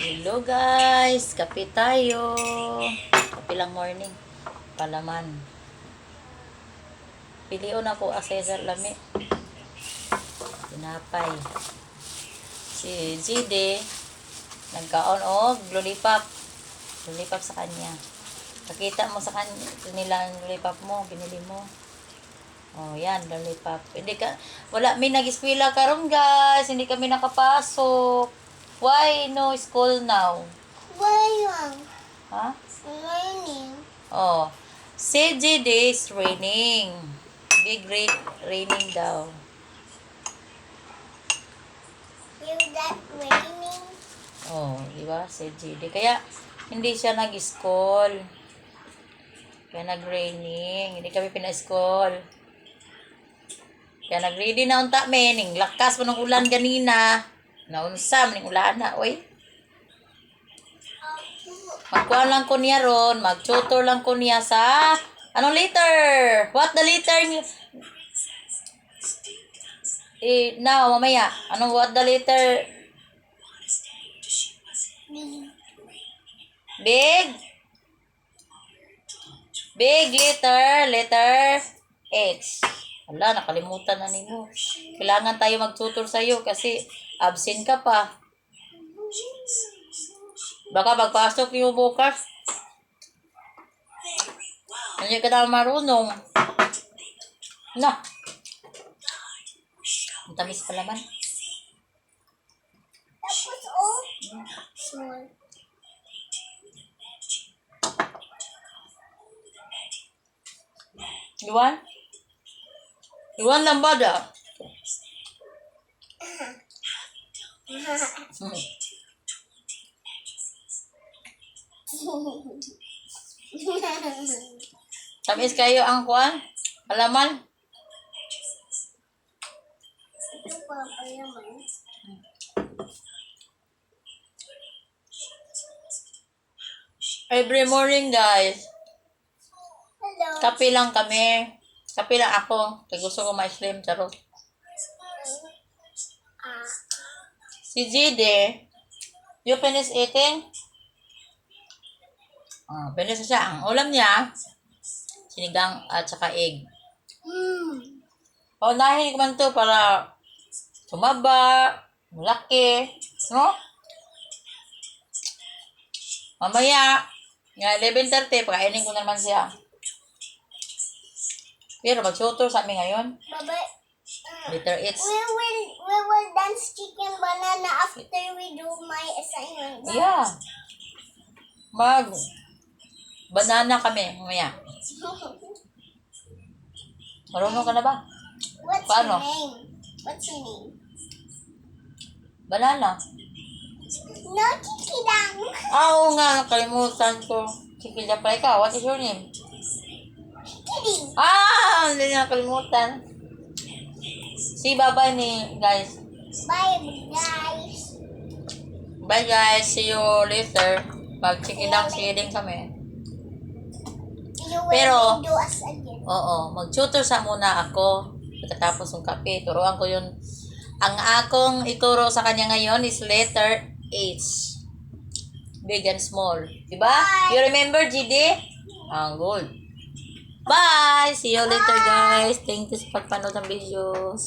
Hello guys, kape tayo. Kape lang morning. Palaman. Pilion ako asesar lami. Tinapay. Si Zide nagkaon og lollipop. Lollipop sa kanya. Pakita mo sa kanya nila ang lollipop mo, binili mo. Oh, yan, lollipop. Hindi ka, wala, may nag-eskwela karon guys. Hindi kami nakapasok. Why no school now? Why lang? Ha? Learning. Oh, CG days raining. Big raining daw. Is that raining? Oh, di ba? CGD. Kaya, hindi siya nag-school. Kaya nag-raining. Hindi kami pina-school. Kaya nag-ready na unta mening. Lakas mo ng ulan ganina. Naunsam ning ulan na. Uy. Magkuhan lang ko niya ron. Mag-tutor lang ko niya sa... Anong letter? What the letter? Now, mamaya. Anong what the letter? Big? Big letter H. Wala, nakalimutan na ni mo. Kailangan tayo mag-tutor sa'yo kasi absent ka pa. Baka magpasok yung bukas. Hindi ka na marunong. Na. Ang tamis pa naman. Tapos oh, small. Iwan? Iwan lang ba da? Tamis kayo ang kuan? Alaman? Ito pa naman. Every morning guys. Hello. Kape lang kami. Kape lang ako. Kaya gusto ko ma-slim. Charot. Si Jide, you finish eating? Finish siya. Ang ulam niya, sinigang at saka egg. Paunahin ko man to para tumaba, malaki. No? Mamaya, nga 11:30, pakainin ko naman siya. Pero mag-tutor sa amin ngayon. Bye-bye. Later it's... We will dance chicken banana after we do my assignment. Yeah. Banana kami mamaya. Marunong ka na ba? What's Paano? your name? What's your name? Banana. No, Kiki lang. Oo nga, nakalimutan ko. Sige, pa ikaw. What is your name? Kidding. Hindi niya nakalimutan. Si bye-bye ni guys. Bye, guys. Bye guys. See you later. Mag-chikinang feeling kami. You will Pero, do us again. oo, mag-tutor sa muna ako. Pagkatapos ng kape, turuan ko yun. Ang akong ituro sa kanya ngayon is letter H. Big and small. Diba? Bye. You remember, GD? Good. Bye! See you later, guys. Thank you sa pagpanood ng videos.